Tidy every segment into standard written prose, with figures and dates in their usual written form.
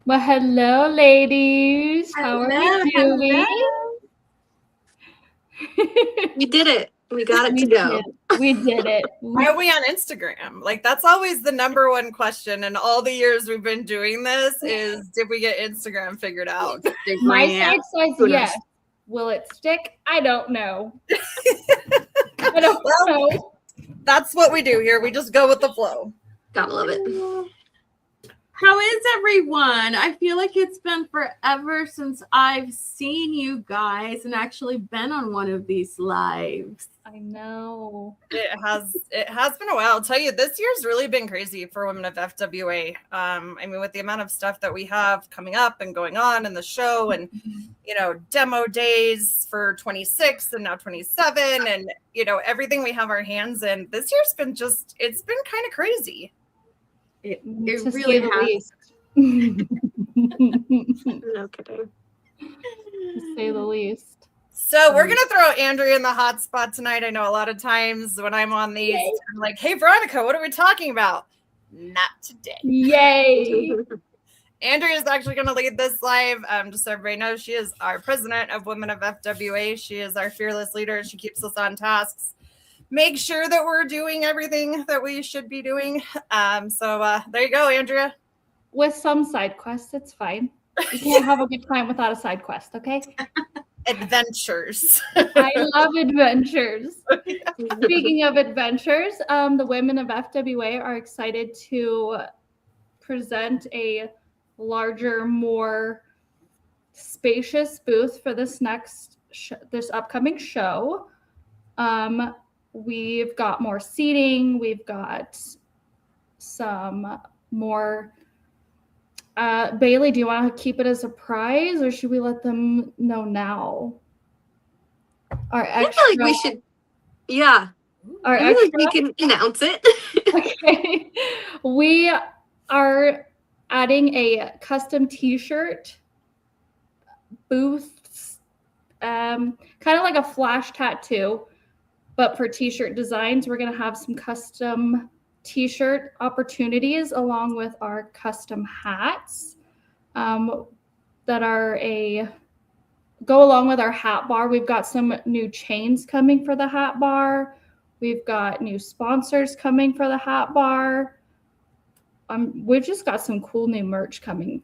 Well, hello, ladies. How are we doing? We did it. We got it to go. We did it. Why are we on Instagram? Like, that's always the number one question in all the years we've been doing this is, did we get Instagram figured out? My side says yes. Will it stick? I don't know. I don't know. That's what we do here. We just go with the flow. Gotta love it. How is everyone? I feel like it's been forever since I've seen you guys and actually been on one of these lives. I know. It has been a while. I'll tell you, this year's really been crazy for Women of FWA. I mean, with the amount of stuff that we have coming up and going on in the show and, demo days for 26 and now 27 and, everything we have our hands in. This year's been it's been kind of crazy. It really has. No kidding. To say the least. So we're going to throw Andrea in the hot spot tonight. I know a lot of times when I'm on these, I'm like, hey, Veronica, what are we talking about? Not today. Yay. Andrea is actually going to lead this live. Just so everybody knows, she is our president of Women of FWA. She is our fearless leader. She keeps us on tasks. Make sure that we're doing everything that we should be doing. So there you go, Andrea. With some side quests, it's fine. You can't have a good time without a side quest, okay? Adventures. I love adventures. Speaking of adventures, the Women of FWA are excited to present a larger, more spacious booth for this this upcoming show. We've got more seating. We've got some more. Bailey, do you want to keep it as a surprise, or should we let them know now? I feel like we should. Yeah. I feel like we can announce it. Okay. We are adding a custom T-shirt booth, kind of like a flash tattoo. But for T-shirt designs, we're going to have some custom T-shirt opportunities along with our custom hats that are go along with our hat bar. We've got some new chains coming for the hat bar. We've got new sponsors coming for the hat bar. We've just got some cool new merch coming.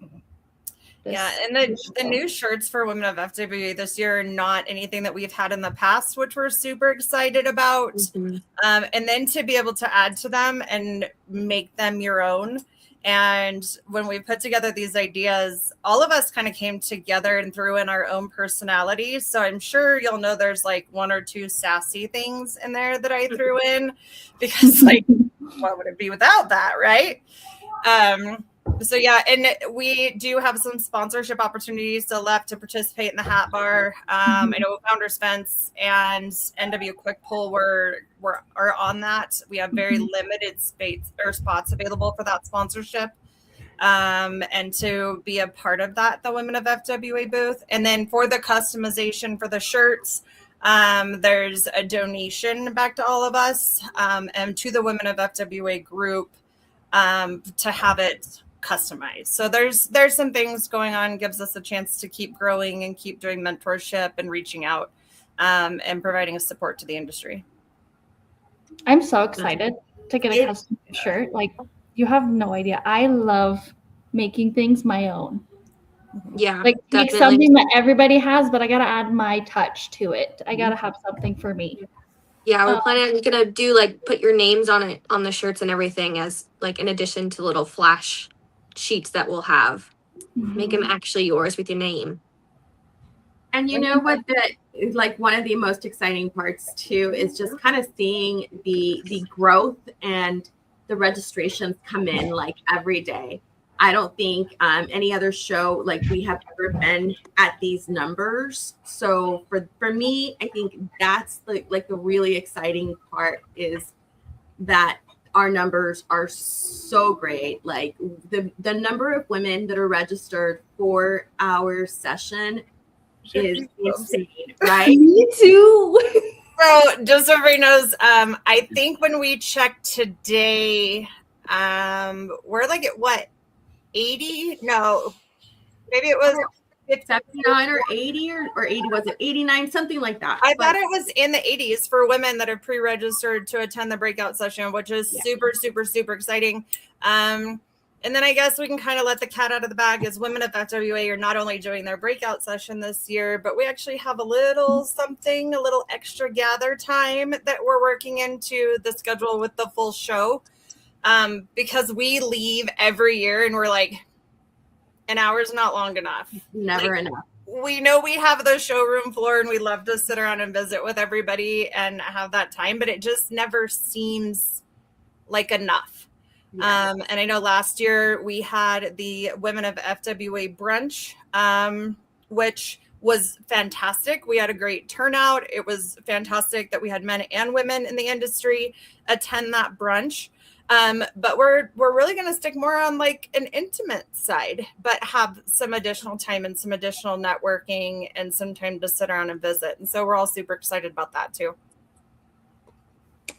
And the new shirts for Women of FWA this year are not anything that we've had in the past, which we're super excited about. Mm-hmm. And then to be able to add to them and make them your own. And when we put together these ideas, all of us kind of came together and threw in our own personalities. So I'm sure you'll know there's like one or two sassy things in there that I threw in because what would it be without that, right? So yeah, and we do have some sponsorship opportunities still left to participate in the hat bar. I know Founders Fence and NW Quick Pull are on that. We have very limited space or spots available for that sponsorship. And to be a part of that, the Women of FWA booth. And then for the customization for the shirts, there's a donation back to all of us and to the Women of FWA group to have it customized. So there's some things going on, gives us a chance to keep growing and keep doing mentorship and reaching out and providing a support to the industry. I'm so excited to get a custom shirt. Like, you have no idea. I love making things my own. Yeah. Like, take something that everybody has, but I gotta add my touch to it. I gotta have something for me. Yeah, we're planning gonna do put your names on it on the shirts and everything as in addition to little flash sheets that we'll have. Make them actually yours with your name. And you know what, one of the most exciting parts too is just kind of seeing the growth and the registrations come in every day. I don't think any other show we have ever been at these numbers. So for me, I think that's the really exciting part is that our numbers are so great. Like the number of women that are registered for our session is insane, right? Me too. So just so everybody knows, I think when we checked today, we're at what? 80? No, Maybe it was 79 or 80 or 80, was it 89, something like that. I thought it was in the 80s for women that have pre-registered to attend the breakout session, which is super, super, super exciting. And then I guess we can kind of let the cat out of the bag as Women of FWA are not only doing their breakout session this year, but we actually have a little something, a little extra gather time that we're working into the schedule with the full show. Because we leave every year and we're like, an hour's not long enough. Never enough. We know we have the showroom floor and we love to sit around and visit with everybody and have that time, but it just never seems like enough. Yeah. And I know last year we had the Women of FWA brunch, which was fantastic. We had a great turnout. It was fantastic that we had men and women in the industry attend that brunch. But we're really going to stick more on like an intimate side, but have some additional time and some additional networking and some time to sit around and visit. And so we're all super excited about that too.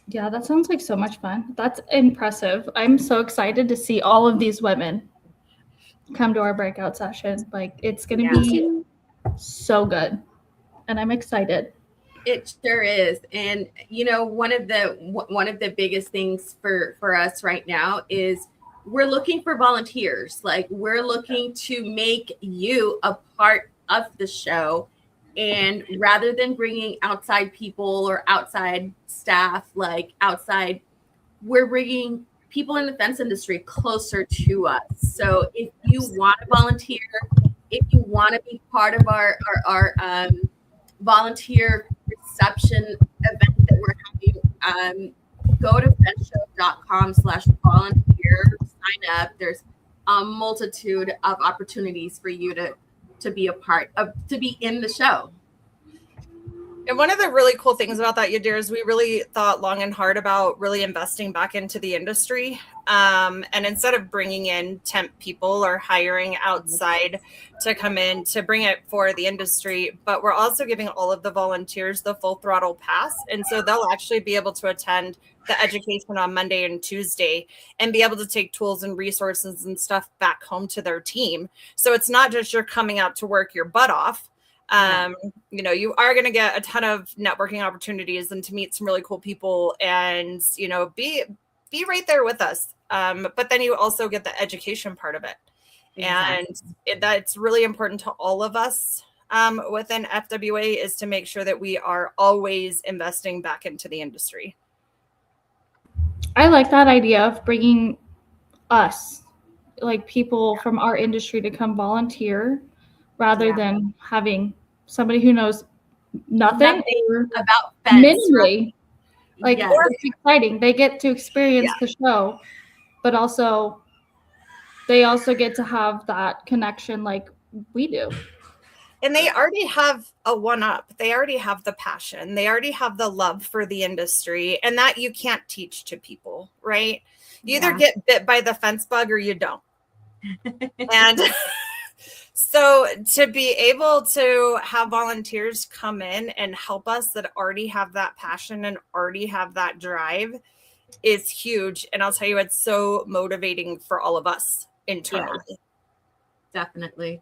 Yeah, that sounds like so much fun. That's impressive. I'm so excited to see all of these women come to our breakout session. Like, it's going to be so good. And I'm excited. It sure is. And, you know, one of the biggest things for us right now is we're looking for volunteers. Like, we're looking to make you a part of the show. And rather than bringing outside people or outside staff, like outside, we're bringing people in the fence industry closer to us. So if you want to volunteer, if you want to be part of our volunteer reception event that we're having, go to fentshow.com/volunteer, sign up. There's a multitude of opportunities for you to be a part of, to be in the show. And one of the really cool things about that, Yadir, is we really thought long and hard about really investing back into the industry. And instead of bringing in temp people or hiring outside to come in to bring it for the industry, but we're also giving all of the volunteers the full throttle pass. And so they'll actually be able to attend the education on Monday and Tuesday and be able to take tools and resources and stuff back home to their team. So it's not just you're coming out to work your butt off. You know, you are going to get a ton of networking opportunities and to meet some really cool people and, you know, be right there with us. But then you also get the education part of it. Exactly. And that's really important to all of us within FWA, is to make sure that we are always investing back into the industry. I like that idea of bringing us, like people from our industry, to come volunteer rather than having somebody who knows nothing about fence. Minimally. Like, it's exciting. They get to experience the show, but also they also get to have that connection like we do. And they already have a one-up. They already have the passion. They already have the love for the industry, and that you can't teach to people, right? You either get bit by the fence bug or you don't. And so to be able to have volunteers come in and help us that already have that passion and already have that drive is huge. And I'll tell you, it's so motivating for all of us internally. Yeah, definitely.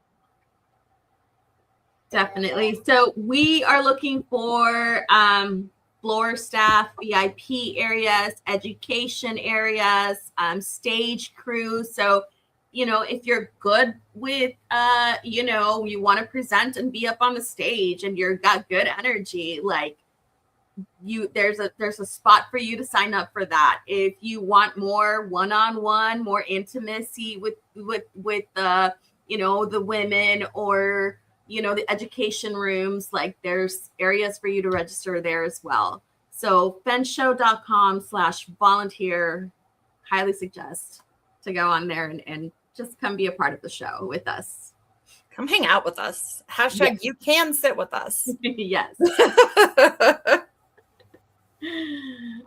So we are looking for floor staff, VIP areas, education areas, stage crew. So, you know, if you're good with, you know, you want to present and be up on the stage and you've got good energy, like there's a spot for you to sign up for that. If you want more one-on-one, more intimacy with you know, the women, or, you know, the education rooms, like there's areas for you to register there as well. So fentshow.com/volunteer, highly suggest to go on there and just come be a part of the show with us. Come hang out with us. Hashtag you can sit with us. Yes.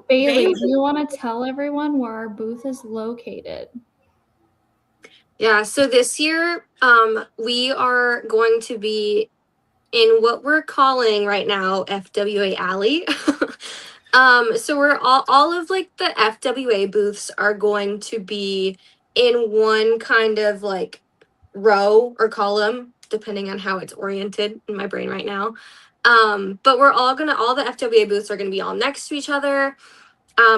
Bailey, do you want to tell everyone where our booth is located? Yeah, so this year we are going to be in what we're calling right now FWA Alley. So we're all of like the FWA booths are going to be in one kind of like row or column, depending on how it's oriented in my brain right now. But all the FWA booths are gonna be all next to each other.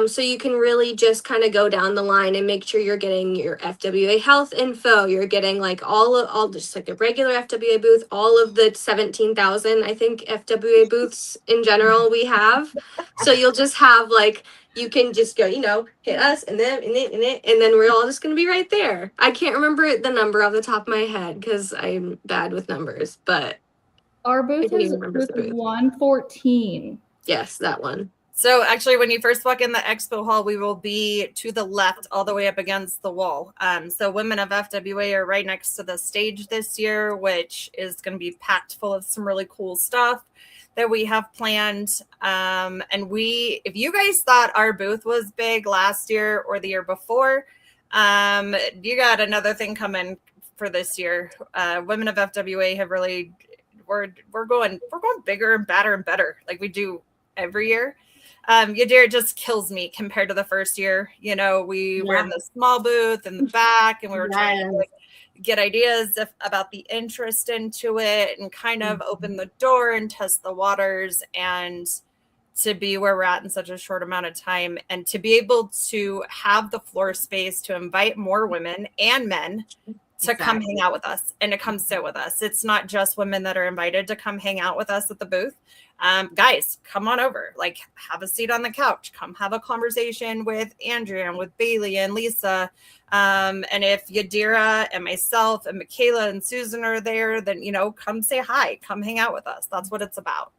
So you can really just kind of go down the line and make sure you're getting your FWA health info. You're getting like all just like a regular FWA booth, all of the 17,000, I think, FWA booths in general we have. So you'll just have like, you can just go, hit us and then, and then we're all just going to be right there. I can't remember the number off the top of my head because I'm bad with numbers, but our I booth can't is even remember the booth. 114. Yes, that one. So actually, when you first walk in the expo hall, we will be to the left all the way up against the wall. So Women of FWA are right next to the stage this year, which is going to be packed full of some really cool stuff that we have planned. And if you guys thought our booth was big last year or the year before, you got another thing coming for this year. Women of FWA have really, we're going bigger and badder and better like we do every year. Yadira just kills me compared to the first year. We were in the small booth in the back and we were trying to get ideas about the interest into it and kind of open the door and test the waters, and to be where we're at in such a short amount of time and to be able to have the floor space to invite more women and men to come hang out with us and to come sit with us. It's not just women that are invited to come hang out with us at the booth. Guys, come on over, like have a seat on the couch, come have a conversation with Andrea and with Bailey and Lisa. And if Yadira and myself and Michaela and Susan are there, then, come say hi, come hang out with us. That's what it's about.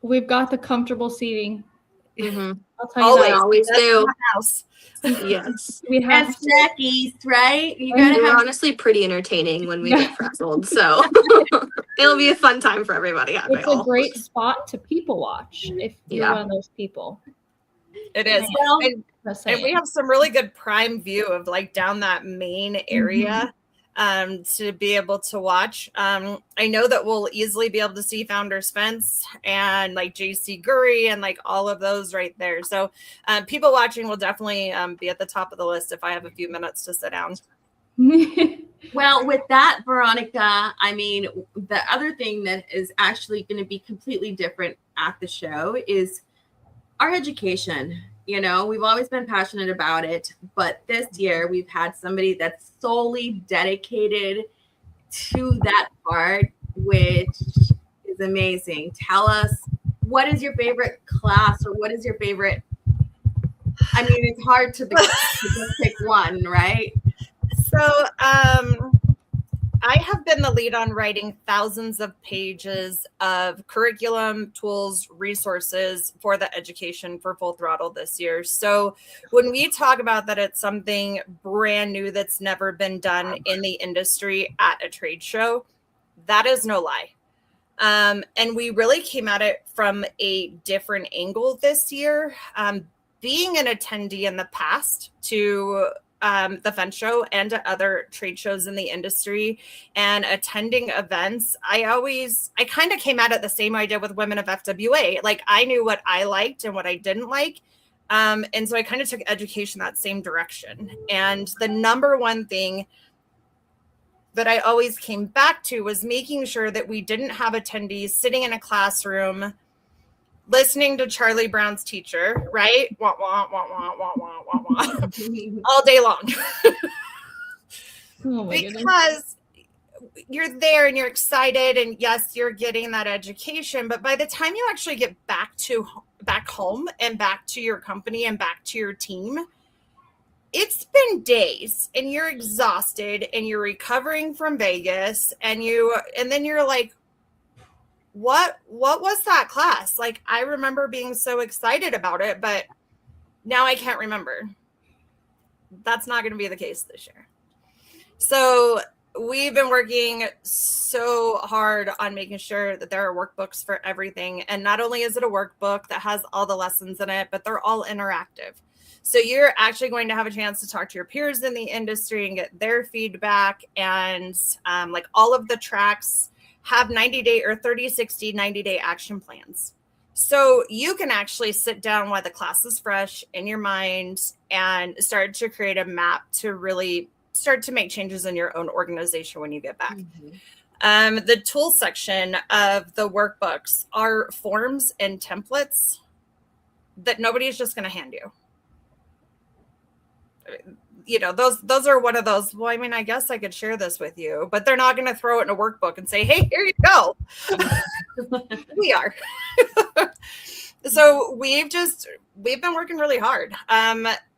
We've got the comfortable seating. Mm-hmm. I'll tell you always do. House. Yes. We have and snackies, right? You We're gotta have honestly pretty entertaining when we get frazzled, so it'll be a fun time for everybody. It's a great spot to people watch if you're one of those people. It is. Well, and we have some really good prime view of like down that main area. To be able to watch. I know that we'll easily be able to see Founder Spence and like JC Gurry and like all of those right there. So people watching will definitely be at the top of the list if I have a few minutes to sit down. Well, with that, Veronica, I mean, the other thing that is actually going to be completely different at the show is our education. We've always been passionate about it, but this year we've had somebody that's solely dedicated to that part, which is amazing. Tell us, what is your favorite class, or what is your favorite? I mean, it's hard to just pick one, right? So, I have been the lead on writing thousands of pages of curriculum, tools, resources for the education for Full Throttle this year. So when we talk about that it's something brand new that's never been done in the industry at a trade show, that is no lie. And we really came at it from a different angle this year. Being an attendee in the past to the Fence Show and to other trade shows in the industry and attending events, I kind of came at it the same way I did with Women of FWA. Like I knew what I liked and what I didn't like. And so I kind of took education that same direction. And the number one thing that I always came back to was making sure that we didn't have attendees sitting in a classroom listening to Charlie Brown's teacher, right? Wah, wah, wah, wah, wah, wah, wah, wah, all day long. Because you're there and you're excited, and yes, you're getting that education, but by the time you actually get back home and back to your company and back to your team, it's been days and you're exhausted and you're recovering from Vegas and then you're like, what was that class? Like, I remember being so excited about it, but now I can't remember. That's not going to be the case this year. So we've been working so hard on making sure that there are workbooks for everything. And not only is it a workbook that has all the lessons in it, but they're all interactive. So you're actually going to have a chance to talk to your peers in the industry and get their feedback. And like all of the tracks have 90-day or 30, 60, 90-day action plans. So you can actually sit down while the class is fresh in your mind and start to create a map to really start to make changes in your own organization when you get back. The tool section of the workbooks are forms and templates that nobody's just going to hand you. You know, those are one of those, well, I mean, I guess I could share this with you, but they're not going to throw it in a workbook and say, hey, here you go. We are. So we've been working really hard.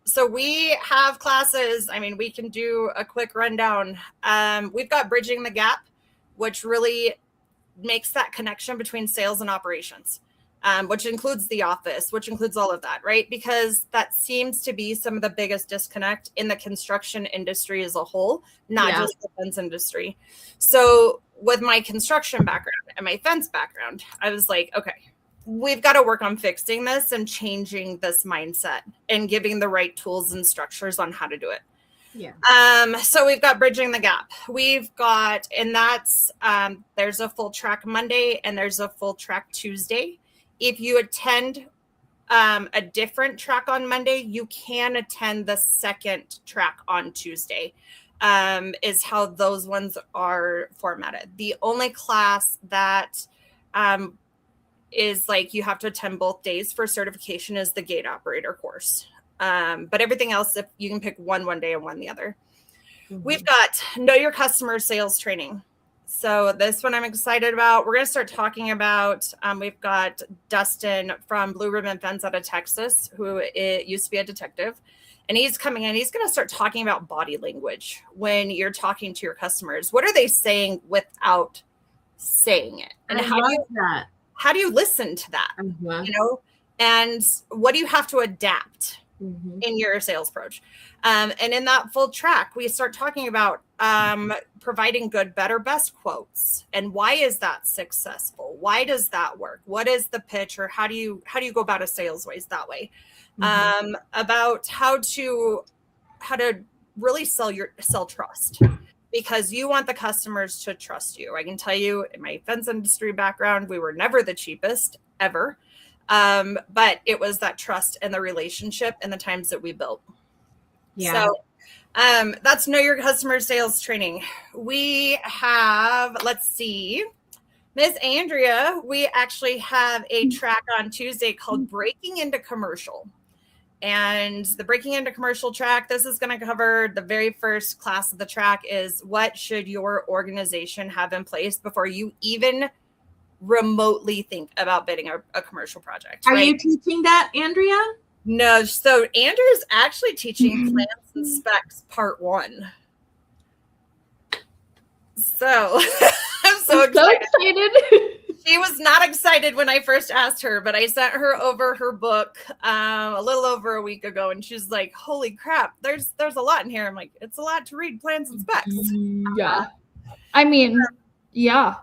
So we have classes. I mean, we can do a quick rundown. We've got Bridging the Gap, which really makes that connection between sales and operations, which includes the office, which includes all of that, right? Because that seems to be some of the biggest disconnect in the construction industry as a whole, not just the fence industry. So with my construction background and my fence background, I was like, okay, we've got to work on fixing this and changing this mindset and giving the right tools and structures on how to do it. So we've got Bridging the Gap. We've got, and that's, there's a full track Monday and there's a full track Tuesday. If you attend a different track on Monday, you can attend the second track on Tuesday, is how those ones are formatted. The only class that is like you have to attend both days for certification is the gate operator course. But everything else, if you can pick one day and one the other. We've got Know Your Customer sales training. So this one I'm excited about. We're going to start talking about, we've got Dustin from Blue Ribbon Fence out of Texas, who used to be a detective. And he's coming in. He's going to start talking about body language when you're talking to your customers. What are they saying without saying it? And how do you listen to that? You know, and what do you have to adapt in your sales approach? And in that full track, we start talking about providing good, better, best quotes. And why is that successful? Why does that work? What is the pitch, or how do you go about a sales ways that way? About how to really sell trust, because you want the customers to trust you. I can tell you, in my fence industry background, we were never the cheapest ever. But it was that trust and the relationship and the times that we built. So that's Know Your Customer sales training. We have, let's see, Miss Andrea, we actually have a track on Tuesday called Breaking into Commercial. And the Breaking into Commercial track, this is going to cover the very first class of the track is what should your organization have in place before you even remotely think about bidding a commercial project. Are you teaching that, Andrea? No. So Andrea's actually teaching plans and specs part 1. So I'm so excited. She was not excited when I first asked her, but I sent her over her book a little over a week ago, and she's like, holy crap, there's a lot in here. I'm like, it's a lot to read, plans and specs. Yeah. I mean, yeah.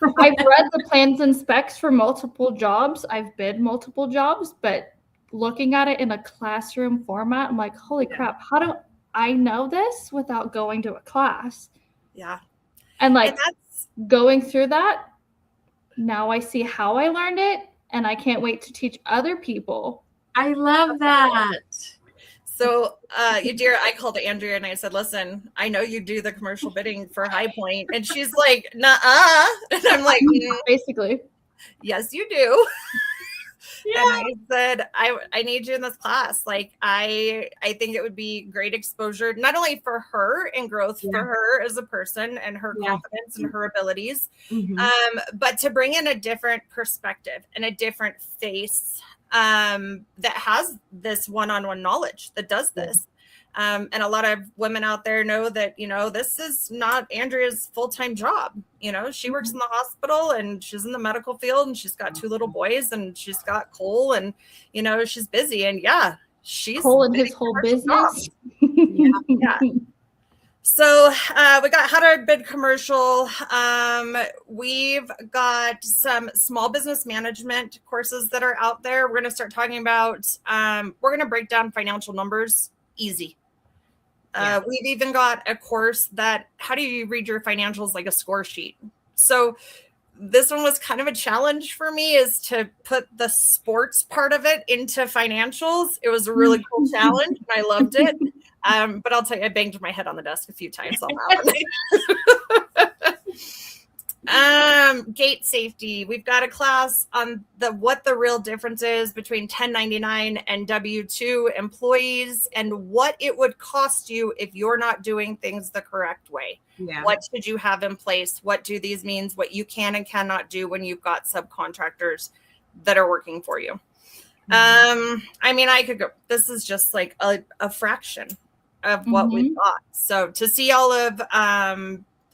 I've read the plans and specs for multiple jobs. I've bid multiple jobs, but looking at it in a classroom format, I'm like, holy crap, how do I know this without going to a class? Yeah. And like going through that, now I see how I learned it, and I can't wait to teach other people. I love that. So, I called Andrea and I said, listen, I know you do the commercial bidding for High Point. And she's like, nuh-uh. And I'm like, basically, yes, you do. Yeah. And I said, I need you in this class. Like, I think it would be great exposure, not only for her and growth for her as a person and her confidence and her abilities, but to bring in a different perspective and a different face that has this one-on-one knowledge that does this. And a lot of women out there know that, this is not Andrea's full-time job. She works in the hospital and she's in the medical field and she's got 2 little boys and she's got Cole and, she's busy. And she's Cole and his whole business. So we got how to bid commercial. We've got some small business management courses that are out there. We're going to start talking about, we're going to break down financial numbers easy. We've even got a course that, how do you read your financials like a score sheet? So this one was kind of a challenge for me, is to put the sports part of it into financials. It was a really cool challenge and I loved it. But I'll tell you, I banged my head on the desk a few times on that one. Gate safety. We've got a class on what the real difference is between 1099 and W-2 employees and what it would cost you if you're not doing things the correct way. Yeah. What should you have in place? What do these mean? What you can and cannot do when you've got subcontractors that are working for you. I mean, I could go, this is just like a fraction of what we've got. So to see all of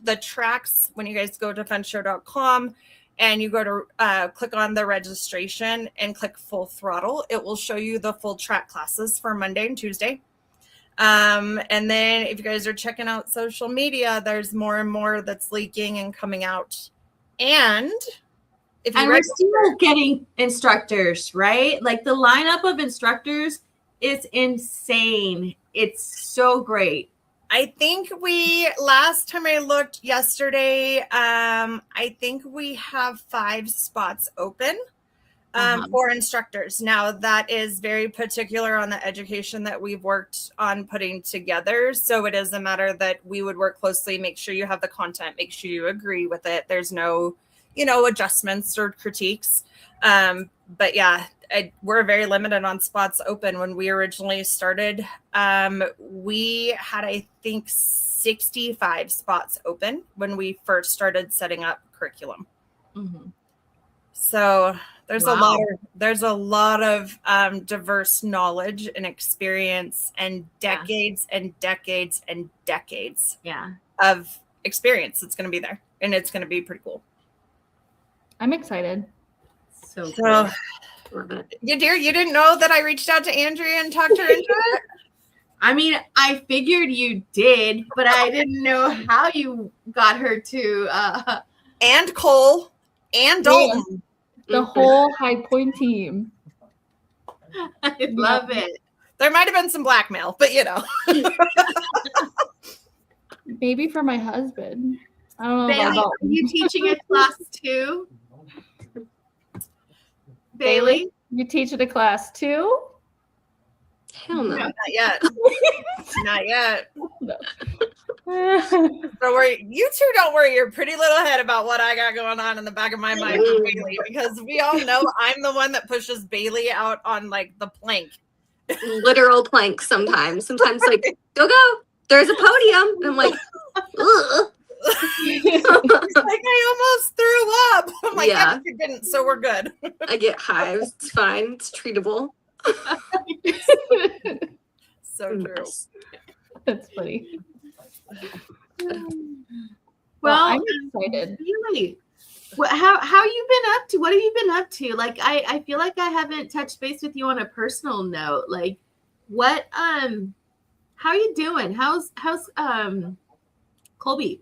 the tracks, when you guys go to funshow.com and you go to click on the registration and click full throttle, it will show you the full track classes for Monday and Tuesday. And then if you guys are checking out social media, there's more and more that's leaking and coming out. And if you we're still getting instructors, right? Like the lineup of instructors is insane. It's so great. I think last time I looked yesterday, I think we have 5 spots open for instructors. Now that is very particular on the education that we've worked on putting together. So it is a matter that we would work closely, make sure you have the content, make sure you agree with it. There's no, adjustments or critiques. But yeah, we're very limited on spots open. When we originally started, we had, I think, 65 spots open when we first started setting up curriculum. So there's a lot of diverse knowledge and experience and decades and decades and decades of experience that's going to be there, and it's going to be pretty cool. I'm excited. So cool. You didn't know that I reached out to Andrea and talked her into it? I mean, I figured you did, but I didn't know how you got her to and Cole and Dalton. The whole High Point team. I love it. There might have been some blackmail, but Maybe for my husband. I don't know. Bailey, are you teaching a class too? Bailey, you teaching a class too? Hell no. Not yet. Not yet. No. So you two don't worry your pretty little head about what I got going on in the back of my mind with Bailey, because we all know I'm the one that pushes Bailey out on like the plank. Literal plank sometimes. Sometimes like, go. There's a podium. And I'm like, ugh. Like I almost threw up. I'm like, yeah, you didn't, so we're good. I get hives. It's fine. It's treatable. So true. That's funny. Well, I'm excited. Really? How you been up to? What have you been up to? Like I feel like I haven't touched base with you on a personal note. Like what how are you doing? How's Colby?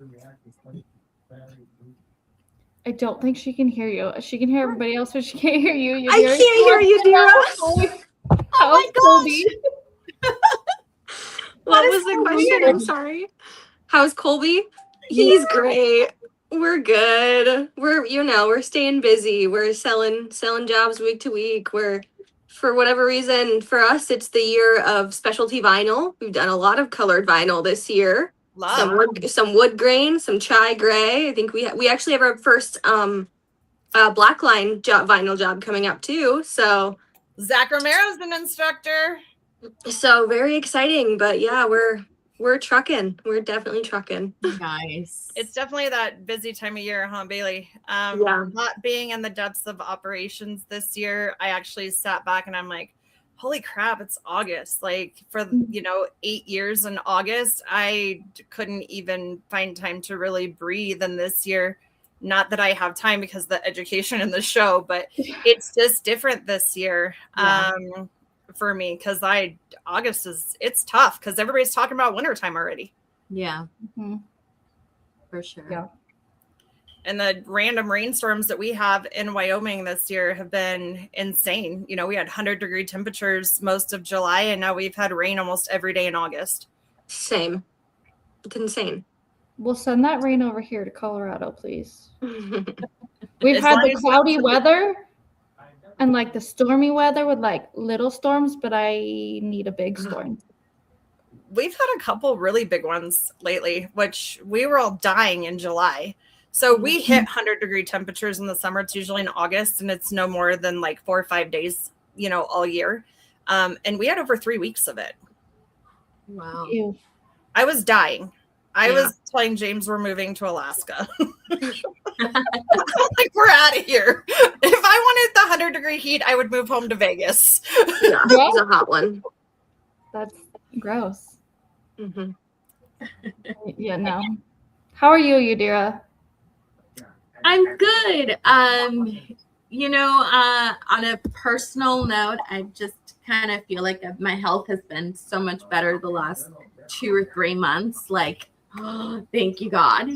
I don't think she can hear you. She can hear everybody else, but she can't hear you. I can't hear you, Dira. Oh my gosh. What was the question? I'm sorry. How's Colby? He's great. We're good. We're staying busy. We're selling jobs week to week. For whatever reason, for us, it's the year of specialty vinyl. We've done a lot of colored vinyl this year. Some wood grain, some chai gray. I think we actually have our first black line vinyl job coming up too. So Zach Romero's an instructor. So very exciting, but yeah, we're trucking. We're definitely trucking. Nice. It's definitely that busy time of year, huh, Bailey? Not being in the depths of operations this year, I actually sat back and I'm like, holy crap, it's August. Like for 8 years in August, I couldn't even find time to really breathe. And this year, not that I have time because of the education in the show, but it's just different this year. For me, because August it's tough because everybody's talking about wintertime already. Yeah, for sure. Yeah, and the random rainstorms that we have in Wyoming this year have been insane. We had 100-degree temperatures most of July, and now we've had rain almost every day in August. Same. It's insane. We'll send that rain over here to Colorado, please. We've had the cloudy weather and like the stormy weather with like little storms, but I need a big storm. we've had a couple really big ones lately, which we were all dying in July. So we hit 100-degree temperatures in the summer. It's usually in August, and it's no more than like 4 or 5 days, all year. And we had over 3 weeks of it. Wow. Ew. I was dying. I was telling James we're moving to Alaska. Like, we're out of here. If I wanted the 100-degree heat, I would move home to Vegas. Yeah, it's a hot one. That's gross. Mm-hmm. Yeah, no. How are you, Yadira? I'm good. On a personal note, I just kind of feel like my health has been so much better the last 2 or 3 months. Like, oh, thank you, God.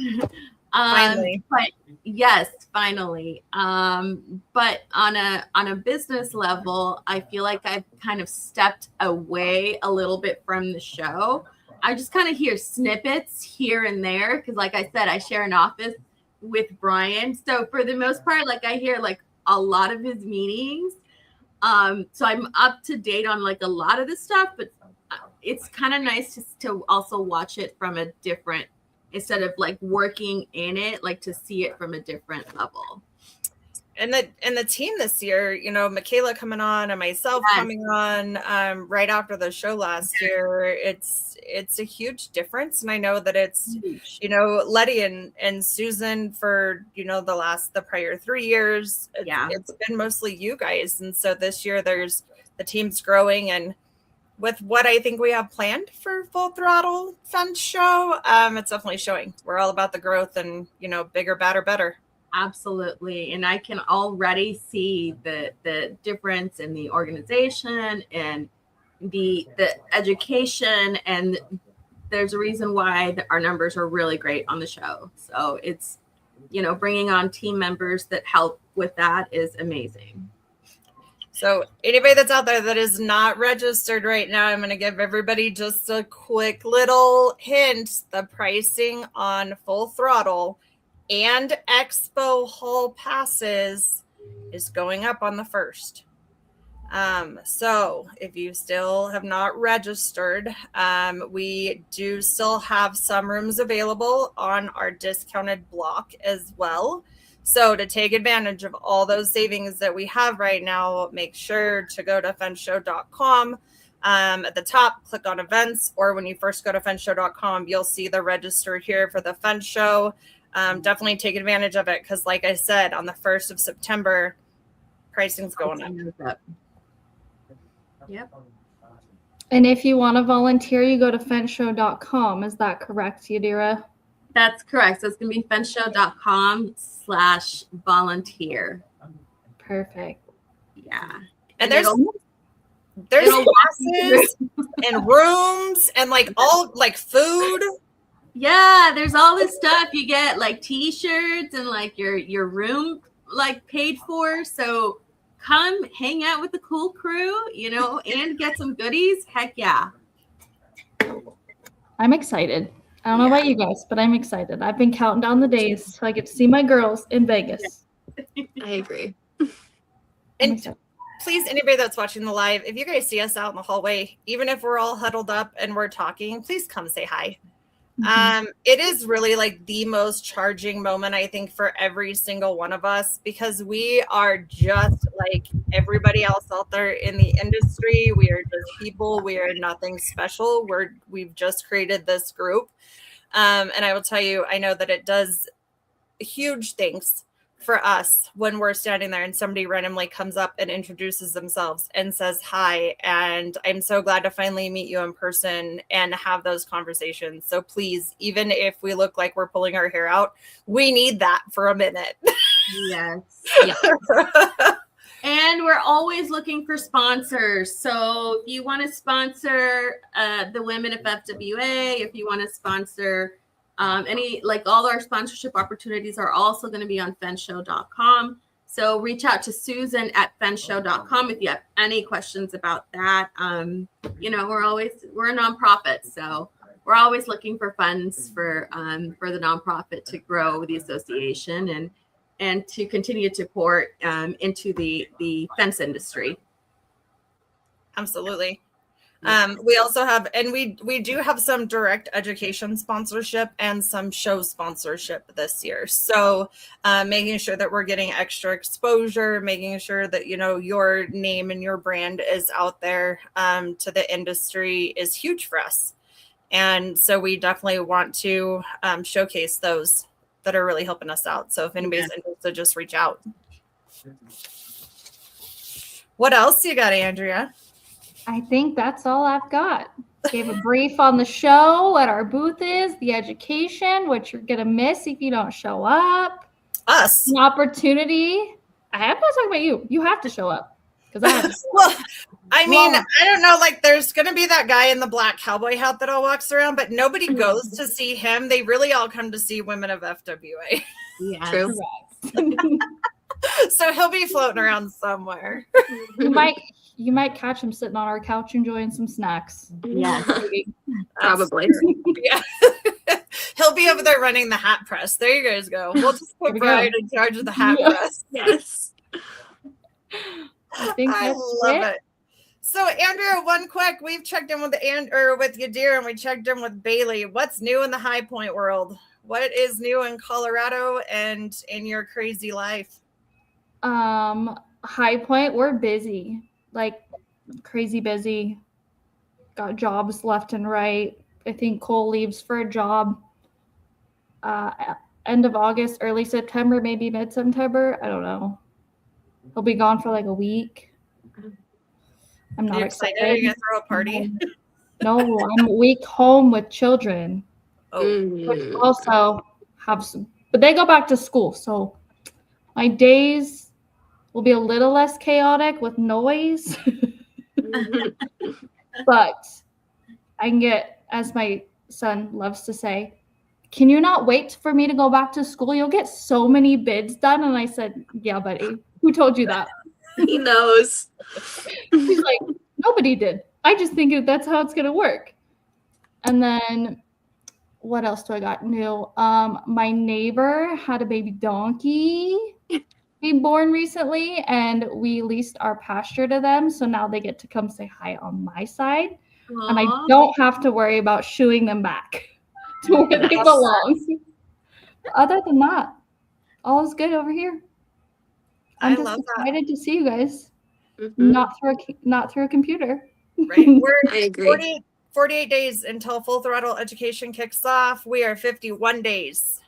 Finally. But yes, finally. But on a business level, I feel like I've kind of stepped away a little bit from the show. I just kind of hear snippets here and there because, like I said, I share an office with Brian. So for the most part, like, I hear like a lot of his meetings. So I'm up to date on like a lot of this stuff, but it's kind of nice to also watch it from a different, instead of like working in it, like to see it from a different level. And the team this year, Michaela coming on and myself coming on right after the show last year, it's a huge difference. And I know that it's, Letty and Susan for, the prior 3 years, it's been mostly you guys. And so this year the team's growing, and with what I think we have planned for Full Throttle Fun Show, it's definitely showing. We're all about the growth and, bigger, badder, better. Absolutely. And I can already see the difference in the organization and the education. And there's a reason why our numbers are really great on the show. So it's, bringing on team members that help with that is amazing. So anybody that's out there that is not registered right now, I'm going to give everybody just a quick little hint. The pricing on Full Throttle and Expo Hall passes is going up on the 1st. So if you still have not registered, we do still have some rooms available on our discounted block as well. So to take advantage of all those savings that we have right now, make sure to go to funshow.com. At the top, click on events, or when you first go to funshow.com, you'll see the register here for the Fun Show. Definitely take advantage of it because, like I said, on the 1st of September, pricing's going up. Yep. And if you want to volunteer, you go to funshow.com. Is that correct, Yadira? That's correct. So it's going to be funshow.com/volunteer. Perfect. Yeah. And there's classes and rooms and like all like food. Yeah, there's all this stuff. You get like t-shirts and like your room like paid for. So come hang out with the cool crew, and get some goodies. Heck yeah. I'm excited. I don't know about you guys, but I'm excited. I've been counting down the days so I get to see my girls in Vegas. I agree. And please, anybody that's watching the live, if you guys see us out in the hallway, even if we're all huddled up and we're talking, please come say hi. It is really like the most charging moment, I think, for every single one of us, because we are just like everybody else out there in the industry. We are just people. We are nothing special. We've just created this group. And I will tell you, I know that it does huge things for us when we're standing there and somebody randomly comes up and introduces themselves and says hi. And I'm so glad to finally meet you in person and have those conversations. So please, even if we look like we're pulling our hair out, we need that for a minute. Yes. And we're always looking for sponsors. So if you want to sponsor the Women of FWA, if you want to sponsor all our sponsorship opportunities are also going to be on fenshow.com. So reach out to Susan at fenshow.com if you have any questions about that. We're a nonprofit, so we're always looking for funds for the nonprofit to grow the association and to continue to pour into the fence industry. Absolutely. We also have, and we do have some direct education sponsorship and some show sponsorship this year. So making sure that we're getting extra exposure, making sure that, you know, your name and your brand is out there to the industry is huge for us. And so we definitely want to showcase those that are really helping us out. So if anybody's interested, just reach out. What else you got, Andrea? I think that's all I've got. Gave a brief on the show, what our booth is, the education, what you're going to miss if you don't show up. Us. An opportunity. I'm not talking about you. You have to show up. Because I have to. Well, I mean, I don't know. Like, there's going to be that guy in the black cowboy hat that all walks around, but nobody goes to see him. They really all come to see Women of FWA. Yeah, True. So he'll be floating around somewhere. You might catch him sitting on our couch enjoying some snacks. Yeah, Probably. Yeah. He'll be over there running the hat press. There you guys go. We'll just put Brian in charge of the hat press. Yes. I love it. So Andrea, one quick, we've checked in with with Yadira and we checked in with Bailey. What's new in the High Point world? What is new in Colorado and in your crazy life? High Point, we're busy. Like crazy busy. Got jobs left and right. I think Cole leaves for a job end of August, early September, maybe mid-September. I don't know. He'll be gone for like a week. I'm not excited. Are you gonna throw a party? No, I'm a week home with children. Which also have some, but they go back to school, so my days will be a little less chaotic with noise. But I can get, as my son loves to say, can you not wait for me to go back to school? You'll get so many bids done. And I said, yeah, buddy, who told you that? He knows. He's like, nobody did. I just think that's how it's going to work. And then what else do I got new? My neighbor had a baby donkey be born recently, and we leased our pasture to them. So now they get to come say hi on my side. Aww. And I don't have to worry about shooing them back to where they belong. Other than that, all is good over here. I'm just excited to see you guys. Not through a computer. Right. I agree. 48 days until Full Throttle Education kicks off. We are 51 days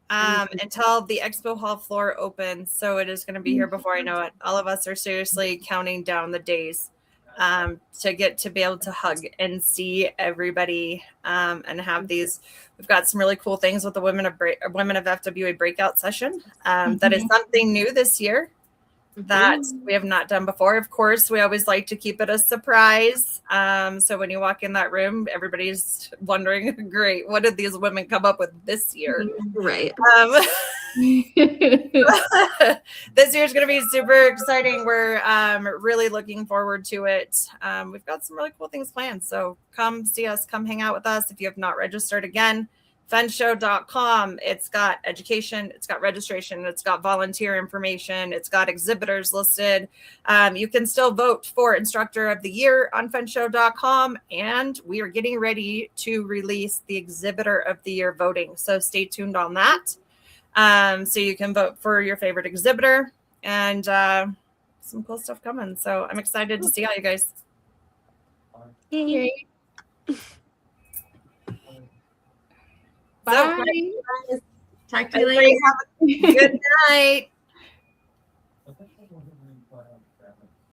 until the expo hall floor opens. So it is going to be here before I know it. All of us are seriously counting down the days to get to be able to hug and see everybody and have these. We've got some really cool things with the Women of FWA breakout session. That is something new this year that we have not done before. Of course, we always like to keep it a surprise. So when you walk in that room, everybody's wondering, great, what did these women come up with this year? Right. This year is going to be super exciting. We're really looking forward to it. We've got some really cool things planned. So come see us, come hang out with us. If you have not registered, again, fenshow.com. It's got education, it's got registration, it's got volunteer information, it's got exhibitors listed. You can still vote for Instructor of the Year on fenshow.com, and we are getting ready to release the Exhibitor of the Year voting. So stay tuned on that. So you can vote for your favorite exhibitor, and some cool stuff coming. So I'm excited to see all you guys. Yay. Bye. Talk to you later. Good night.